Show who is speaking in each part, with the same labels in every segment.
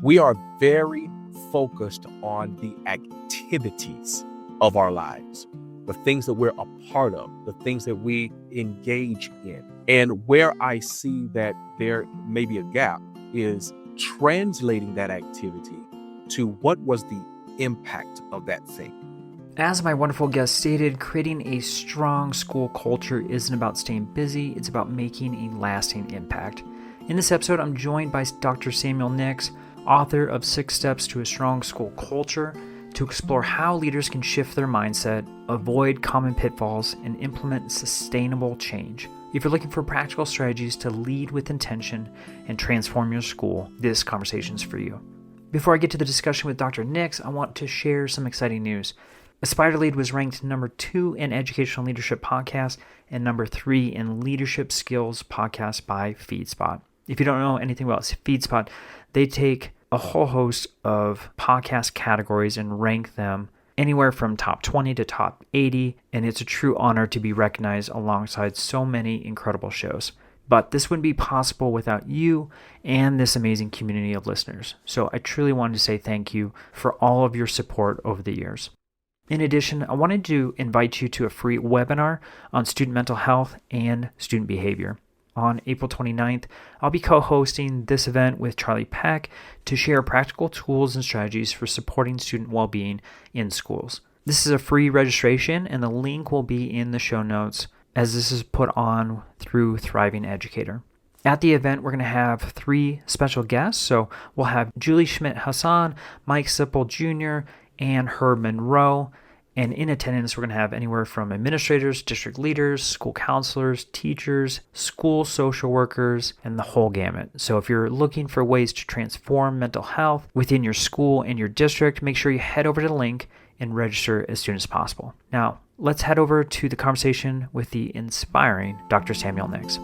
Speaker 1: We are very focused on the activities of our lives, the things that we're a part of, the things that we engage in. And where I see that there may be a gap is translating that activity to what was the impact of that thing.
Speaker 2: As my wonderful guest stated, creating a strong school culture isn't about staying busy, it's about making a lasting impact. In this episode, I'm joined by Dr. Samuel Nix, author of 6 Steps to a Strong School Culture, to explore how leaders can shift their mindset, avoid common pitfalls, and implement sustainable change. If you're looking for practical strategies to lead with intention and transform your school, this conversation is for you. Before I get to the discussion with Dr. Nix, I want to share some exciting news. Aspire to Lead was ranked number 2 in Educational Leadership Podcast and number 3 in Leadership Skills Podcast by FeedSpot. If you don't know anything about FeedSpot, they take a whole host of podcast categories and rank them anywhere from top 20 to top 80, and it's a true honor to be recognized alongside so many incredible shows. But this wouldn't be possible without you and this amazing community of listeners. So I truly wanted to say thank you for all of your support over the years. In addition, I wanted to invite you to a free webinar on student mental health and student behavior. On April 29th, I'll be co-hosting this event with Charlie Peck to share practical tools and strategies for supporting student well-being in schools. This is a free registration, and the link will be in the show notes as this is put on through Thriving Educator. At the event, we're going to have 3 special guests. So we'll have Julie Schmidt-Hassan, Mike Sipple Jr., and Herb Monroe. And in attendance, we're going to have anywhere from administrators, district leaders, school counselors, teachers, school social workers, and the whole gamut. So if you're looking for ways to transform mental health within your school and your district, make sure you head over to the link and register as soon as possible. Now, let's head over to the conversation with the inspiring Dr. Samuel Nix.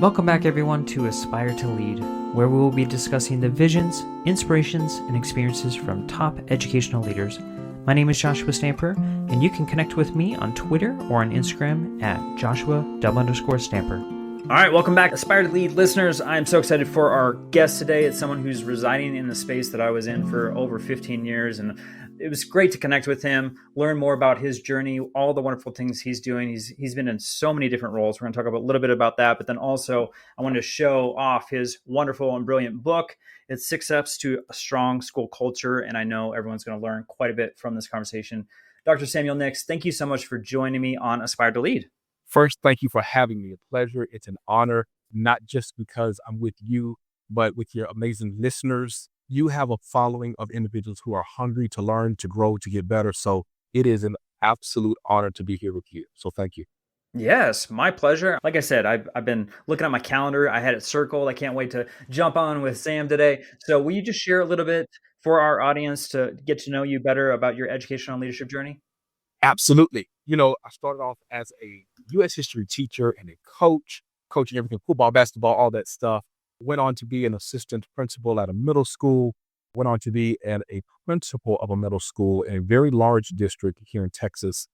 Speaker 2: Welcome back, everyone, to Aspire to Lead, where we will be discussing the visions, inspirations, and experiences from top educational leaders. My name is Joshua Stamper, and you can connect with me on Twitter or on Instagram at Joshua_Stamper. All right, welcome back, Aspire to Lead listeners. I'm so excited for our guest today. It's someone who's residing in the space that I was in for over 15 years, and it was great to connect with him, learn more about his journey, all the wonderful things he's doing. He's been in so many different roles. We're going to talk a little bit about that, but then also I wanted to show off his wonderful and brilliant book. It's 6 Steps to a Strong School Culture, and I know everyone's going to learn quite a bit from this conversation. Dr. Samuel Nix, thank you so much for joining me on Aspire to Lead.
Speaker 1: First, thank you for having me. A pleasure. It's an honor, not just because I'm with you, but with your amazing listeners. You have a following of individuals who are hungry to learn, to grow, to get better. So it is an absolute honor to be here with you. So thank you.
Speaker 2: Yes, my pleasure. Like I said, I've been looking at my calendar. I had it circled. I can't wait to jump on with Sam today. So will you just share a little bit for our audience to get to know you better about your educational leadership journey?
Speaker 1: Absolutely. I started off as a U.S. history teacher and a coach, coaching everything, football, basketball, all that stuff. Went on to be an assistant principal at a middle school, went on to be a principal of a middle school in a very large district here in Texas,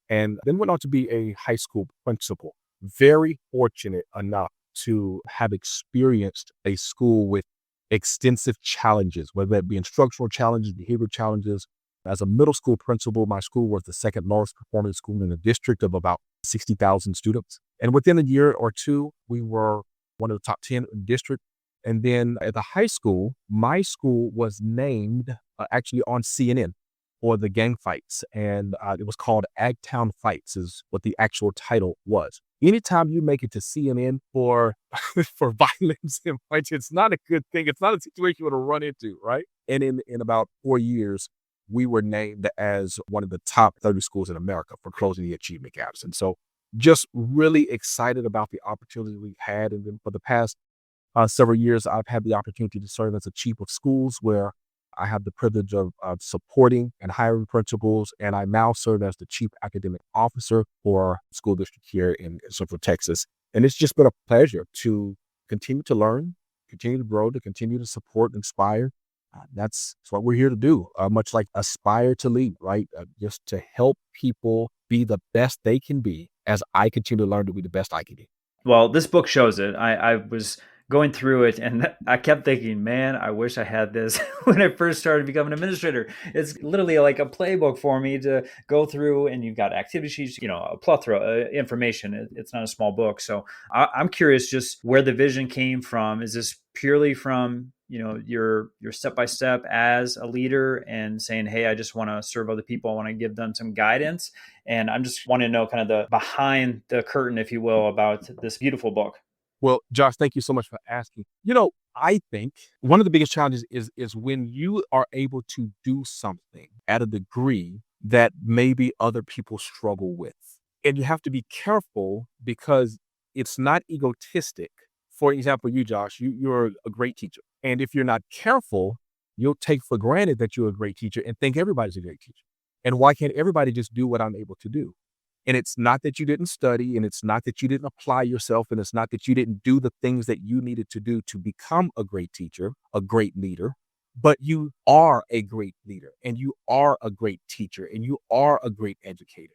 Speaker 1: and then went on to be a high school principal. Very fortunate enough to have experienced a school with extensive challenges, whether that be instructional challenges, behavior challenges. As a middle school principal, my school was the second lowest performing school in the district of about 60,000 students. And within a year or two, we were one of the top 10 in the district. And then at the high school, my school was named actually on CNN for the gang fights. And it was called Agtown Fights is what the actual title was. Anytime you make it to CNN for violence and fights, it's not a good thing. It's not a situation you want to run into, right? And in about 4 years, we were named as one of the top 30 schools in America for closing the achievement gaps. And so just really excited about the opportunity we've had. And then for the past several years, I've had the opportunity to serve as a chief of schools, where I have the privilege of supporting and hiring principals. And I now serve as the chief academic officer for a school district here in Central Texas. And it's just been a pleasure to continue to learn, continue to grow, to continue to support, inspire. That's what we're here to do, much like Aspire to Lead, right? Just to help people be the best they can be as I continue to learn to be the best I can be.
Speaker 2: Well, this book shows it. I was going through it, and I kept thinking, man, I wish I had this when I first started becoming an administrator. It's literally like a playbook for me to go through, and you've got activity sheets, a plethora of information. It's not a small book. So I'm curious just where the vision came from. Is this purely from your step by step as a leader and saying, hey, I just want to serve other people, I want to give them some guidance, and I'm just wanting to know kind of the behind the curtain, if you will, about this beautiful book?
Speaker 1: Well, Josh, thank you so much for asking. I think one of the biggest challenges is when you are able to do something at a degree that maybe other people struggle with. And you have to be careful because it's not egotistic. For example, you, Josh, you're a great teacher. And if you're not careful, you'll take for granted that you're a great teacher and think everybody's a great teacher. And why can't everybody just do what I'm able to do? And it's not that you didn't study, and it's not that you didn't apply yourself, and it's not that you didn't do the things that you needed to do to become a great teacher, a great leader, but you are a great leader, and you are a great teacher, and you are a great educator.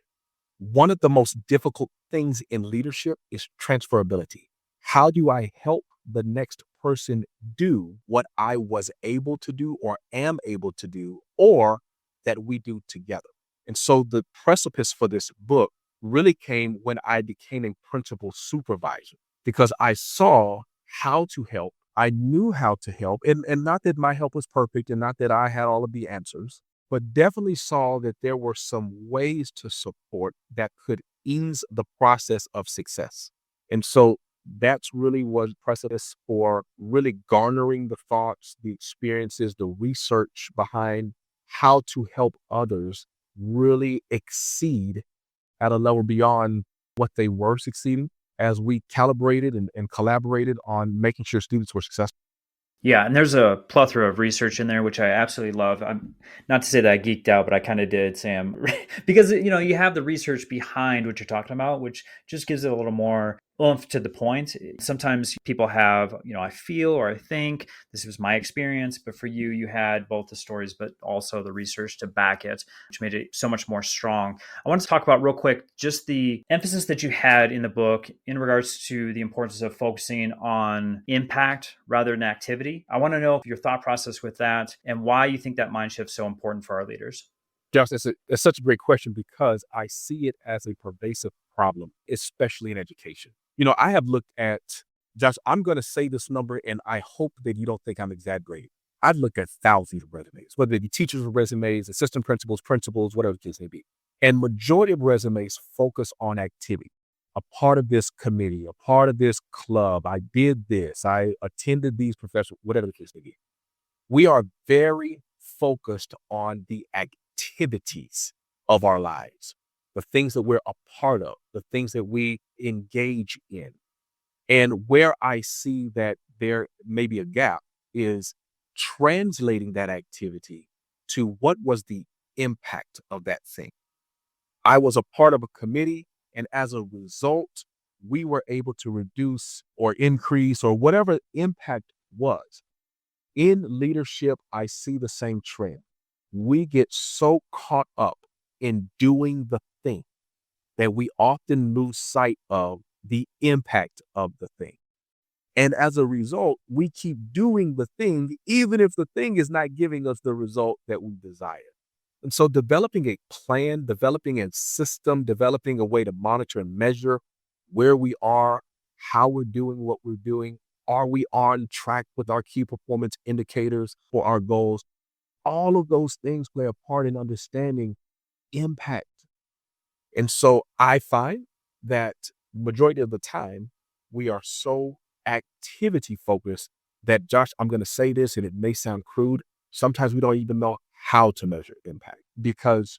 Speaker 1: One of the most difficult things in leadership is transferability. How do I help the next person do what I was able to do or am able to do, or that we do together? And so the precipice for this book really came when I became a principal supervisor, because I saw how to help. I knew how to help, and not that my help was perfect and not that I had all of the answers, but definitely saw that there were some ways to support that could ease the process of success. And so that's really was precipice for really garnering the thoughts, the experiences, the research behind how to help others really exceed at a level beyond what they were succeeding, as we calibrated and collaborated on making sure students were successful.
Speaker 2: Yeah, and there's a plethora of research in there, which I absolutely love. I'm not to say that I geeked out, but I kind of did, Sam, because you have the research behind what you're talking about, which just gives it a little more oomph to the point. Sometimes people have, I feel or I think this was my experience, but for you, you had both the stories, but also the research to back it, which made it so much more strong. I want to talk about real quick just the emphasis that you had in the book in regards to the importance of focusing on impact rather than activity. I want to know your thought process with that and why you think that mind shift is so important for our leaders.
Speaker 1: Josh, it's such a great question because I see it as a pervasive problem, especially in education. I have looked at, Josh, I'm going to say this number and I hope that you don't think I'm exaggerating. I've looked at thousands of resumes, whether it be teachers' resumes, assistant principals, whatever the case may be. And majority of resumes focus on activity. A part of this committee, a part of this club, I did this, I attended these professional, whatever the case may be. We are very focused on the activities of our lives, the things that we're a part of, the things that we engage in. And where I see that there may be a gap is translating that activity to what was the impact of that thing. I was a part of a committee, and as a result, we were able to reduce or increase or whatever impact was. In leadership, I see the same trend. We get so caught up in doing the thing that we often lose sight of the impact of the thing. And as a result, we keep doing the thing, even if the thing is not giving us the result that we desire. And so developing a plan, developing a system, developing a way to monitor and measure where we are, how we're doing what we're doing. Are we on track with our key performance indicators for our goals? All of those things play a part in understanding impact. And so I find that majority of the time we are so activity focused that, Josh, I'm going to say this and it may sound crude. Sometimes we don't even know how to measure impact because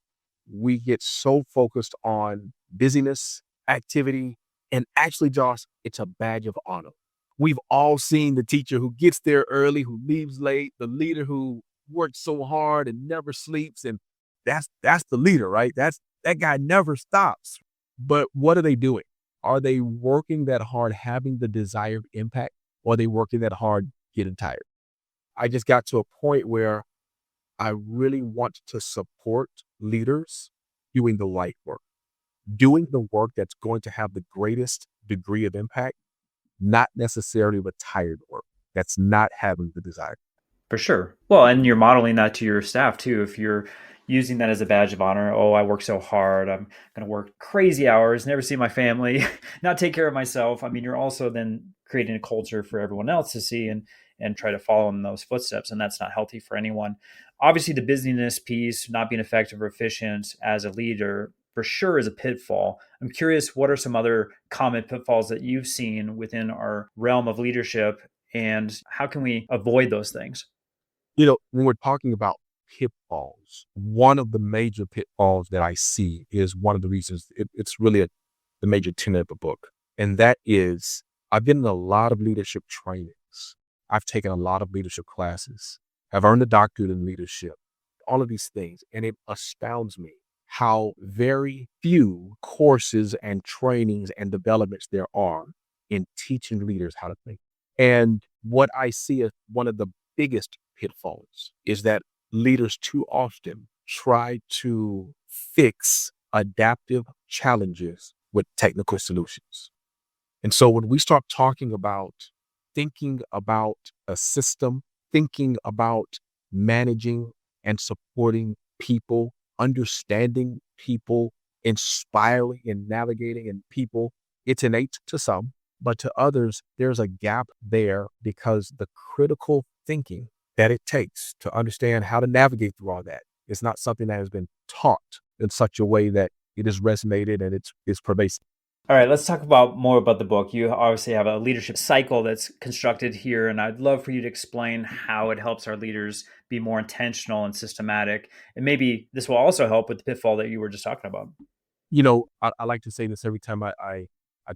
Speaker 1: we get so focused on busyness, activity, and actually, Josh, it's a badge of honor. We've all seen the teacher who gets there early, who leaves late, the leader who works so hard and never sleeps. And that's the leader, right? That guy never stops. But what are they doing? Are they working that hard, having the desired impact, or are they working that hard, getting tired? I just got to a point where I really want to support leaders doing the right work, doing the work that's going to have the greatest degree of impact, not necessarily retired work. That's not having the desire.
Speaker 2: For sure. Well, and you're modeling that to your staff too. If you're using that as a badge of honor, oh, I work so hard. I'm going to work crazy hours, never see my family, not take care of myself. I mean, you're also then creating a culture for everyone else to see and try to follow in those footsteps. And that's not healthy for anyone. Obviously, the busyness piece, not being effective or efficient as a leader, for sure is a pitfall. I'm curious, what are some other common pitfalls that you've seen within our realm of leadership, and how can we avoid those things?
Speaker 1: When we're talking about pitfalls, one of the major pitfalls that I see is one of the reasons it's really the major tenet of the book. And that is, I've been in a lot of leadership trainings. I've taken a lot of leadership classes. I've earned a doctorate in leadership, all of these things. And it astounds me how very few courses and trainings and developments there are in teaching leaders how to think. And what I see as one of the biggest pitfalls is that leaders too often try to fix adaptive challenges with technical solutions. And so when we start talking about thinking about a system, thinking about managing and supporting people, understanding people, inspiring and navigating in people, it's innate to some, but to others, there's a gap there because the critical thinking that it takes to understand how to navigate through all that is not something that has been taught in such a way that it is resonated and it's pervasive.
Speaker 2: All right, let's talk about more about the book. You obviously have a leadership cycle that's constructed here, and I'd love for you to explain how it helps our leaders be more intentional and systematic. And maybe this will also help with the pitfall that you were just talking about.
Speaker 1: I like to say this every time I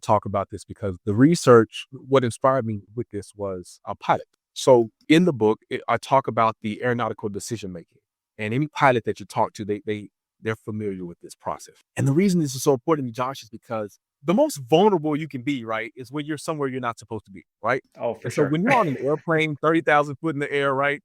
Speaker 1: talk about this because the research, what inspired me with this was a pilot. So in the book, I talk about the aeronautical decision making, and any pilot that you talk to, they're familiar with this process. And the reason this is so important to me, Josh, is because the most vulnerable you can be, right, is when you're somewhere you're not supposed to be, right?
Speaker 2: Oh, for
Speaker 1: And so
Speaker 2: sure.
Speaker 1: when you're on an airplane, 30,000 foot in the air, right,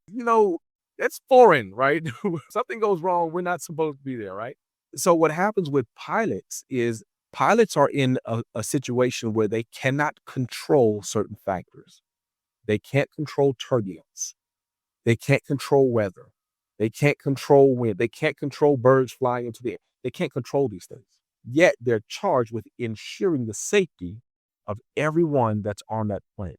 Speaker 1: that's foreign, right? Something goes wrong, we're not supposed to be there, right? So what happens with pilots is pilots are in a situation where they cannot control certain factors. They can't control turbulence. They can't control weather. They can't control wind. They can't control birds flying into the air. They can't control these things. Yet they're charged with ensuring the safety of everyone that's on that plane.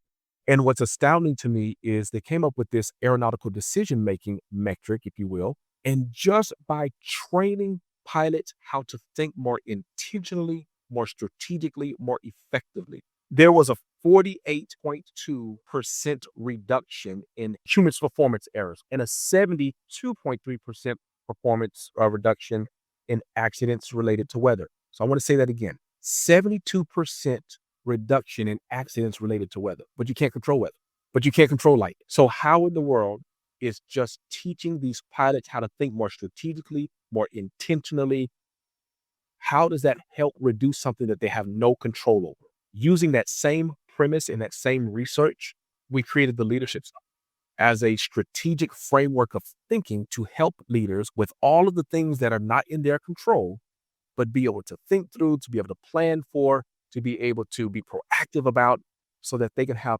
Speaker 1: And what's astounding to me is they came up with this aeronautical decision-making metric, if you will. And just by training pilots how to think more intentionally, more strategically, more effectively, there was a 48.2% reduction in human performance errors and a 72.3% performance reduction in accidents related to weather. So I want to say that again, 72% reduction in accidents related to weather, but you can't control weather, but you can't control light. So how in the world is just teaching these pilots how to think more strategically, more intentionally? How does that help reduce something that they have no control over? Using that same premise and that same research, we created the leadership style as a strategic framework of thinking to help leaders with all of the things that are not in their control, but be able to think through, to be able to plan for, to be able to be proactive about, so that they can have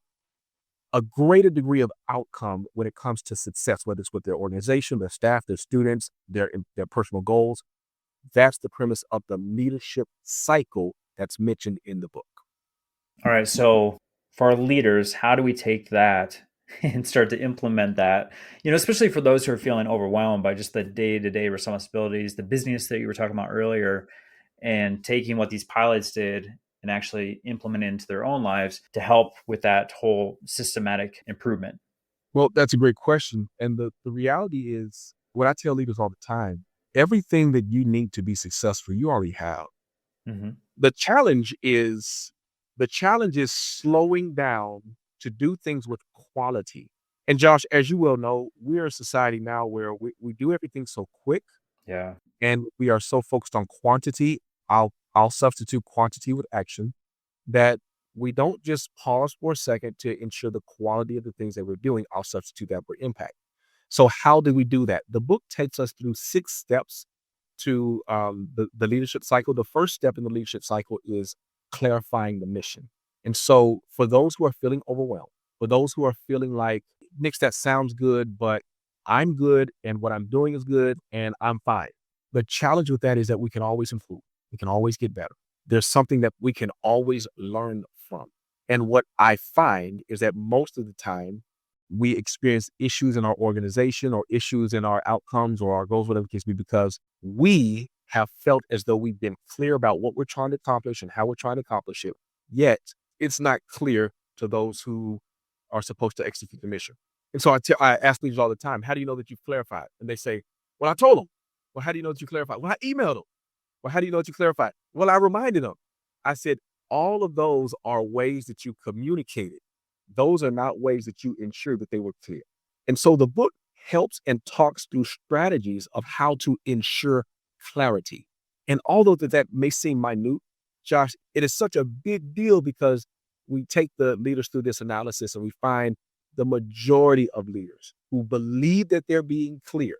Speaker 1: a greater degree of outcome when it comes to success, whether it's with their organization, their staff, their students, their personal goals. That's the premise of the leadership cycle that's mentioned in the book.
Speaker 2: All right, so for our leaders, how do we take that and start to implement that? Especially for those who are feeling overwhelmed by just the day-to-day responsibilities, the business that you were talking about earlier, and taking what these pilots did and actually implement it into their own lives to help with that whole systematic improvement.
Speaker 1: Well, that's a great question. And the reality is, what I tell leaders all the time, everything that you need to be successful, you already have.
Speaker 2: Hmm.
Speaker 1: The challenge is slowing down to do things with quality. And Josh, as you well know, we're a society now where we do everything so quick
Speaker 2: Yeah.
Speaker 1: and we are so focused on quantity. I'll substitute quantity with action, that we don't just pause for a second to ensure the quality of the things that we're doing. I'll substitute that for impact. So how do we do that? The book takes us through 6 steps to the leadership cycle. The first step in the leadership cycle is clarifying the mission. And so for those who are feeling overwhelmed, for those who are feeling like, Nix, that sounds good, but I'm good and what I'm doing is good and I'm fine. The challenge with that is that we can always improve. We can always get better. There's something that we can always learn from. And what I find is that most of the time we experience issues in our organization or issues in our outcomes or our goals, whatever the case may be, because we have felt as though we've been clear about what we're trying to accomplish and how we're trying to accomplish it. Yet it's not clear to those who are supposed to execute the mission. And so I ask leaders all the time, how do you know that you've clarified? And they say, well, I told them. Well, how do you know that you clarified? Well, I emailed them. Well, how do you know that you clarified? Well, I reminded them. I said, all of those are ways that you communicated. Those are not ways that you ensure that they were clear. And so the book helps and talks through strategies of how to ensure clarity. And although that may seem minute, Josh, it is such a big deal because we take the leaders through this analysis and we find the majority of leaders who believe that they're being clear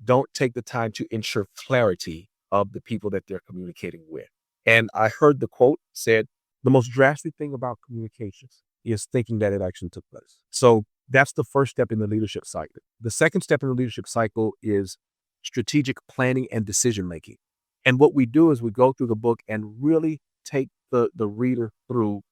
Speaker 1: don't take the time to ensure clarity of the people that they're communicating with. And I heard the quote said, the most drastic thing about communications is thinking that it actually took place. So that's the first step in the leadership cycle. The second step in the leadership cycle is strategic planning and decision making. And what we do is we go through the book and really take the reader through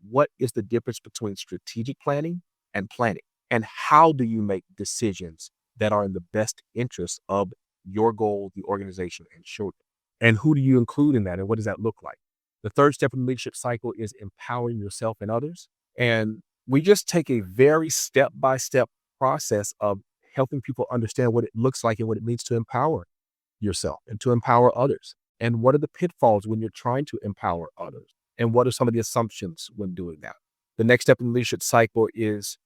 Speaker 1: what is the difference between strategic planning and planning, and how do you make decisions that are in the best interest of your goal, the organization, and children. And who do you include in that, and what does that look like? The third step in the leadership cycle is empowering yourself and others. And we just take a very step-by-step process of helping people understand what it looks like and what it means to empower yourself and to empower others. And what are the pitfalls when you're trying to empower others? And what are some of the assumptions when doing that? The next step in the leadership cycle is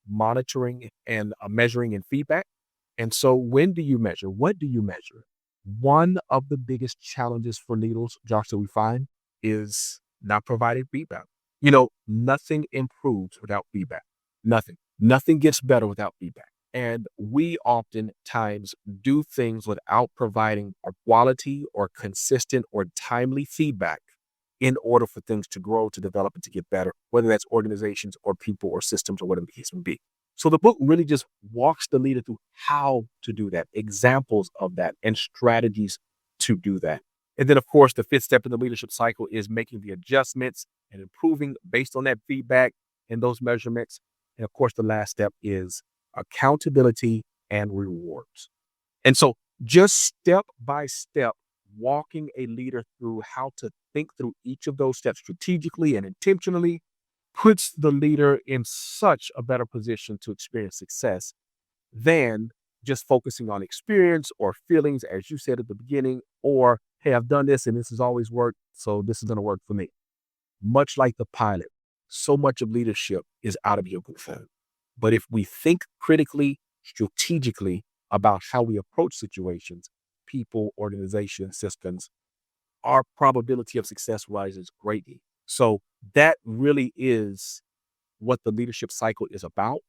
Speaker 1: monitoring and measuring and feedback. And so when do you measure? What do you measure? One of the biggest challenges for leaders, Josh, that we find is not providing feedback. You know, nothing improves without feedback. Nothing. Nothing gets better without feedback. And we oftentimes do things without providing a quality or consistent or timely feedback in order for things to grow, to develop, and to get better, whether that's organizations or people or systems or whatever the case may be. So the book really just walks the leader through how to do that, examples of that, and strategies to do that. And then, of course, the fifth step in the leadership cycle is making the adjustments and improving based on that feedback and those measurements. And of course, the last step is accountability and rewards. And so just step by step, walking a leader through how to think through each of those steps strategically and intentionally puts the leader in such a better position to experience success than just focusing on experience or feelings, as you said at the beginning, or, hey, I've done this and this has always worked, so this is going to work for me. Much like the pilot, so much of leadership is out of your control. But if we think critically, strategically about how we approach situations, people, organizations, systems, our probability of success rises greatly. So that really is what the leadership cycle is about,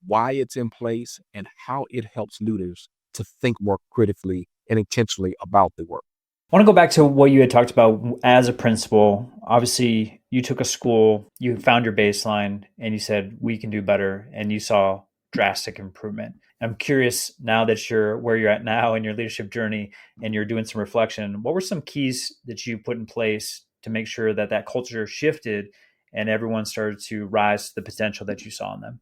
Speaker 1: why it's in place, and how it helps leaders to think more critically and intentionally about the work.
Speaker 2: I want to go back to what you had talked about as a principal. Obviously, you took a school, you found your baseline, and you said, we can do better, and you saw drastic improvement. I'm curious, now that you're where you're at now in your leadership journey and you're doing some reflection, what were some keys that you put in place to make sure that that culture shifted and everyone started to rise to the potential that you saw in them?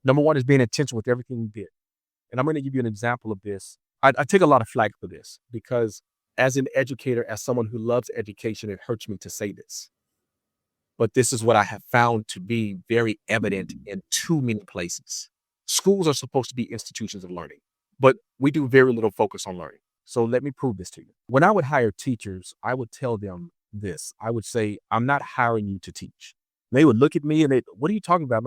Speaker 1: Number one is being intentional with everything you did. And I'm going to give you an example of this. I take a lot of flack for this because as an educator, as someone who loves education, it hurts me to say this. But this is what I have found to be very evident in too many places. Schools are supposed to be institutions of learning, but we do very little focus on learning. So let me prove this to you. When I would hire teachers, I would tell them this. I would say, I'm not hiring you to teach. They would look at me and they, what are you talking about?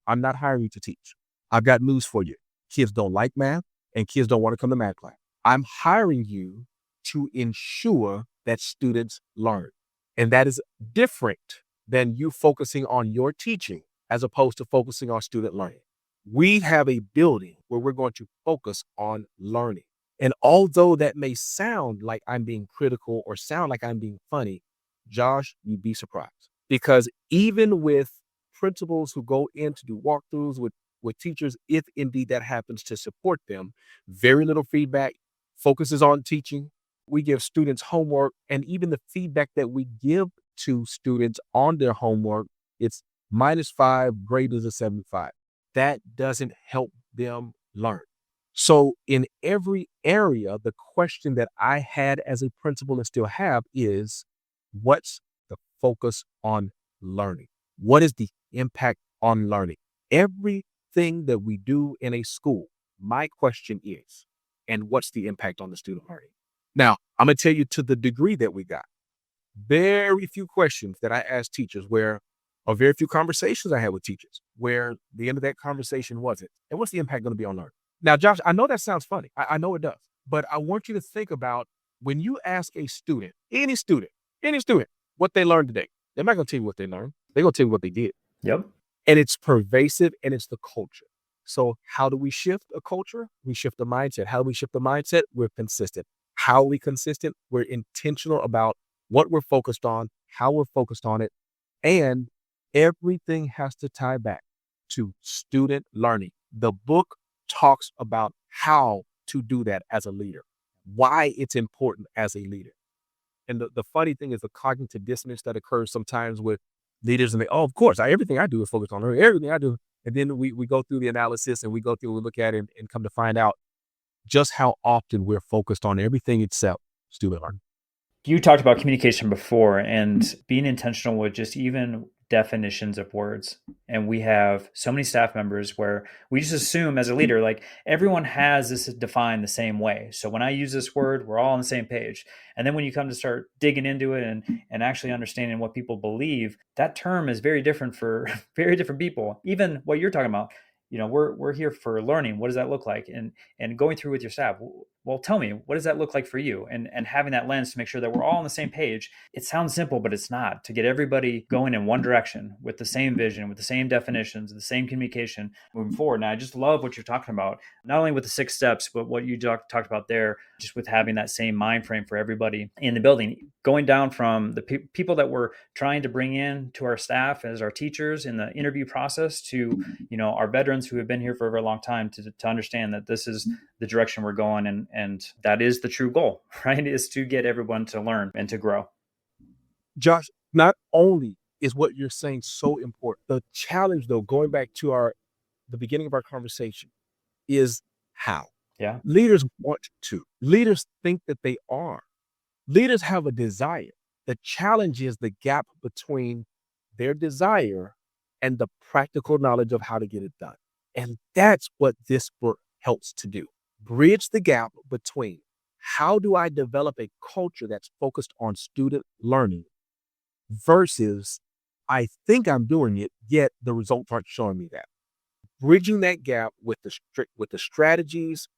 Speaker 1: I'm not hiring you to teach. I've got news for you. Kids don't like math and kids don't want to come to math class. I'm hiring you to ensure that students learn. And that is different than you focusing on your teaching as opposed to focusing on student learning. We have a building where we're going to focus on learning. And although that may sound like I'm being critical or sound like I'm being funny, Josh, you'd be surprised. Because even with principals who go in to do walkthroughs with teachers, if indeed that happens to support them, very little feedback, focuses on teaching. We give students homework, and even the feedback that we give to students on their homework, it's -5, greater than 75. That doesn't help them learn. So in every area, the question that I had as a principal and still have is, what's the focus on learning? What is the impact on learning? Everything that we do in a school, my question is, and what's the impact on the student learning? Now, I'm going to tell you to the degree that we got. Very few questions that I asked teachers or very few conversations I had with teachers where the end of that conversation wasn't, and what's the impact going to be on learning? Now, Josh, I know that sounds funny. I know it does, but I want you to think about when you ask a student, any student, what they learned today. They're not going to tell you what they learned. They're going to tell you what they did.
Speaker 2: Yep.
Speaker 1: And it's pervasive, and it's the culture. So how do we shift a culture? We shift the mindset. How do we shift the mindset? We're consistent. How are we consistent? We're intentional about what we're focused on, how we're focused on it, and everything has to tie back to student learning. The book talks about how to do that as a leader, why it's important as a leader. And the funny thing is the cognitive dissonance that occurs sometimes with leaders, and of course, everything I do is focused on learning, everything I do. And then we go through the analysis, and we look at it and come to find out just how often we're focused on everything except student learning.
Speaker 2: You talked about communication before and being intentional with just even definitions of words. And we have so many staff members where we just assume as a leader, like everyone has this defined the same way. So when I use this word, we're all on the same page. And then when you come to start digging into it and actually understanding what people believe, that term is very different for very different people. Even what you're talking about, we're here for learning. What does that look like? And going through with your staff, well, tell me, what does that look like for you? And having that lens to make sure that we're all on the same page. It sounds simple, but it's not. To get everybody going in one direction with the same vision, with the same definitions, the same communication moving forward. And I just love what you're talking about, not only with the 6 steps, but what you talked about there, just with having that same mind frame for everybody in the building, going down from the people that we're trying to bring in to our staff as our teachers in the interview process to, our veterans who have been here for a very long time to understand that this is the direction we're going. And that is the true goal, right? Is to get everyone to learn and to grow.
Speaker 1: Josh, not only is what you're saying so important, the challenge though, going back to the beginning of our conversation, is how.
Speaker 2: Yeah.
Speaker 1: Leaders want to. Leaders think that they are. Leaders have a desire. The challenge is the gap between their desire and the practical knowledge of how to get it done. And that's what this book helps to do. Bridge the gap between how do I develop a culture that's focused on student learning versus I think I'm doing it, yet the results aren't showing me that. Bridging that gap with the strategies,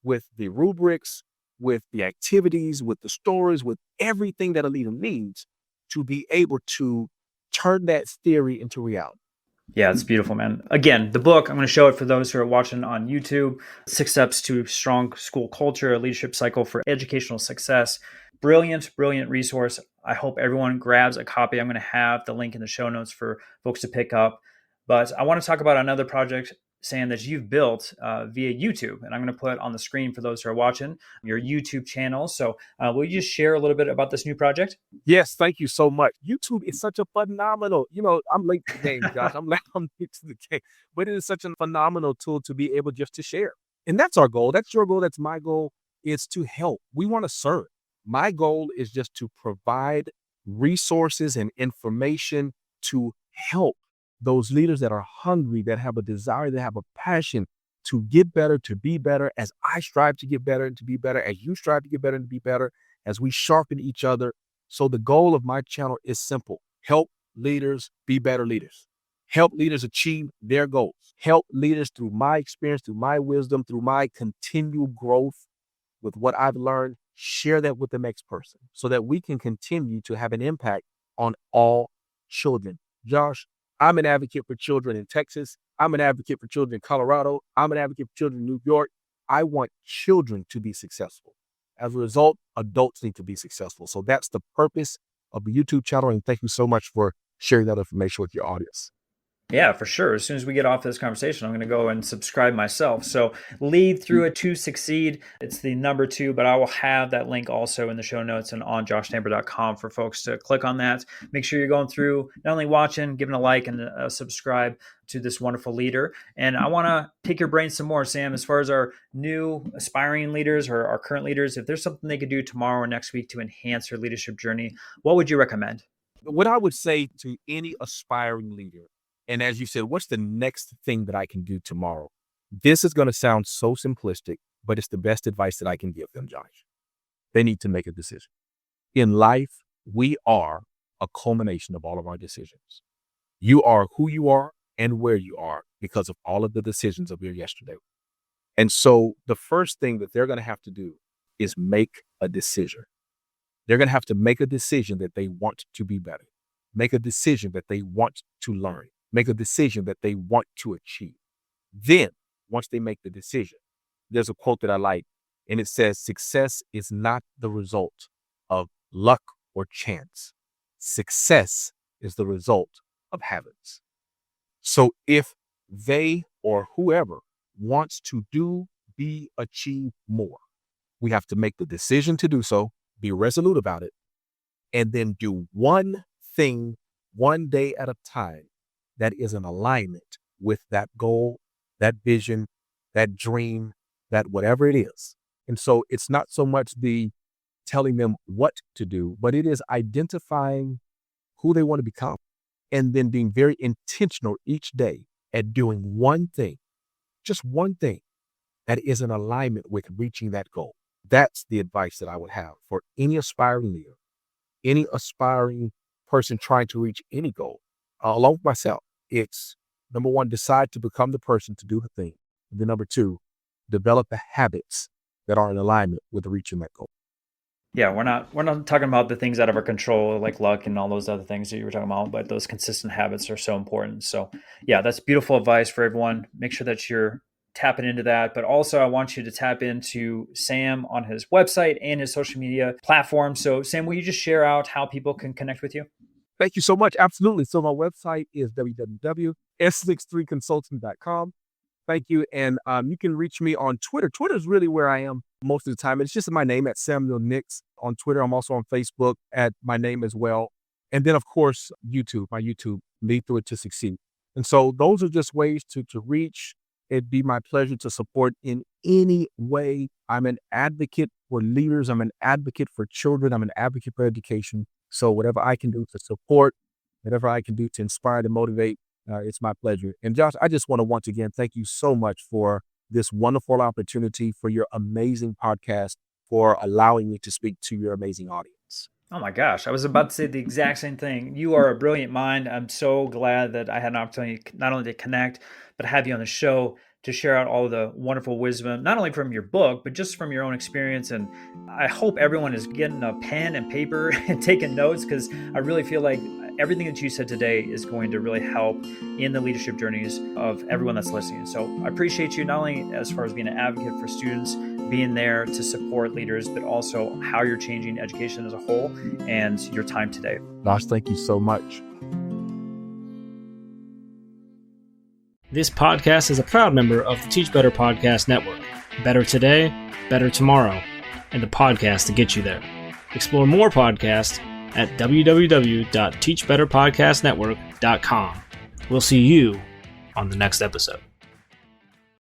Speaker 1: with the rubrics, with the activities, with the stories, with everything that a leader needs to be able to turn that theory into reality.
Speaker 2: Yeah, it's beautiful, man. Again, the book, I'm going to show it for those who are watching on YouTube, 6 Steps to Strong School Culture, a Leadership Cycle for Educational Success. Brilliant resource. I hope everyone grabs a copy. I'm going to have the link in the show notes for folks to pick up. But I want to talk about another project, Sam, that you've built via YouTube. And I'm going to put on the screen for those who are watching your YouTube channel. So will you just share a little bit about this new project?
Speaker 1: Yes, thank you so much. YouTube is such a phenomenal, I'm late to the game, Josh. I'm late to the game, but it is such a phenomenal tool to be able just to share. And that's our goal. That's your goal. That's my goal. It's to help. We want to serve. My goal is just to provide resources and information to help those leaders that are hungry, that have a desire, that have a passion to get better, to be better, as I strive to get better and to be better, as you strive to get better and to be better, as we sharpen each other. So the goal of my channel is simple. Help leaders be better leaders. Help leaders achieve their goals. Help leaders through my experience, through my wisdom, through my continual growth with what I've learned, share that with the next person so that we can continue to have an impact on all children. Josh, I'm an advocate for children in Texas. I'm an advocate for children in Colorado. I'm an advocate for children in New York. I want children to be successful. As a result, adults need to be successful. So that's the purpose of the YouTube channel. And thank you so much for sharing that information with your audience.
Speaker 2: Yeah, for sure. As soon as we get off this conversation, I'm going to go and subscribe myself. So lead through it to succeed. It's the number 2, but I will have that link also in the show notes and on joshtamper.com for folks to click on that. Make sure you're going through, not only watching, giving a like and a subscribe to this wonderful leader. And I want to pick your brain some more, Sam, as far as our new aspiring leaders or our current leaders. If there's something they could do tomorrow or next week to enhance their leadership journey, what would you recommend?
Speaker 1: What I would say to any aspiring leader, and as you said, what's the next thing that I can do tomorrow? This is going to sound so simplistic, but it's the best advice that I can give them, Josh. They need to make a decision. In life, we are a culmination of all of our decisions. You are who you are and where you are because of all of the decisions of your yesterday. And so the first thing that they're going to have to do is make a decision. They're going to have to make a decision that they want to be better. Make a decision that they want to learn. Make a decision that they want to achieve. Then, once they make the decision, there's a quote that I like, and it says, success is not the result of luck or chance. Success is the result of habits. So if they or whoever wants to do, be, achieve more, we have to make the decision to do so, be resolute about it, and then do one thing one day at a time that is in alignment with that goal, that vision, that dream, that whatever it is. And so it's not so much the telling them what to do, but it is identifying who they want to become and then being very intentional each day at doing one thing, just one thing that is in alignment with reaching that goal. That's the advice that I would have for any aspiring leader, any aspiring person trying to reach any goal. Along with myself, it's number 1, decide to become the person to do the thing. And then number 2, develop the habits that are in alignment with reaching that goal.
Speaker 2: Yeah, we're not talking about the things out of our control, like luck and all those other things that you were talking about, but those consistent habits are so important. So yeah, that's beautiful advice for everyone. Make sure that you're tapping into that. But also I want you to tap into Sam on his website and his social media platform. So Sam, will you just share out how people can connect with you?
Speaker 1: Thank you so much. Absolutely. So my website is www.s63consulting.com. Thank you. And you can reach me on Twitter. Twitter is really where I am most of the time. It's just my name at Samuel Nix on Twitter. I'm also on Facebook at my name as well. And then, of course, YouTube, my YouTube, Lead Through It to Succeed. And so those are just ways to reach. It'd be my pleasure to support in any way. I'm an advocate for leaders. I'm an advocate for children. I'm an advocate for education. So whatever I can do to support, whatever I can do to inspire, to motivate, it's my pleasure. And Josh, I just want to once again thank you so much for this wonderful opportunity, for your amazing podcast, for allowing me to speak to your amazing audience.
Speaker 2: Oh my gosh, I was about to say the exact same thing. You are a brilliant mind. I'm so glad that I had an opportunity not only to connect, but have you on the show to share out all of the wonderful wisdom, not only from your book, but just from your own experience. And I hope everyone is getting a pen and paper and taking notes, because I really feel like everything that you said today is going to really help in the leadership journeys of everyone that's listening. So I appreciate you not only as far as being an advocate for students, being there to support leaders, but also how you're changing education as a whole and your time today.
Speaker 1: Josh, thank you so much.
Speaker 3: This podcast is a proud member of the Teach Better Podcast Network. Better today, better tomorrow, and the podcast to get you there. Explore more podcasts at www.teachbetterpodcastnetwork.com. We'll see you on the next episode.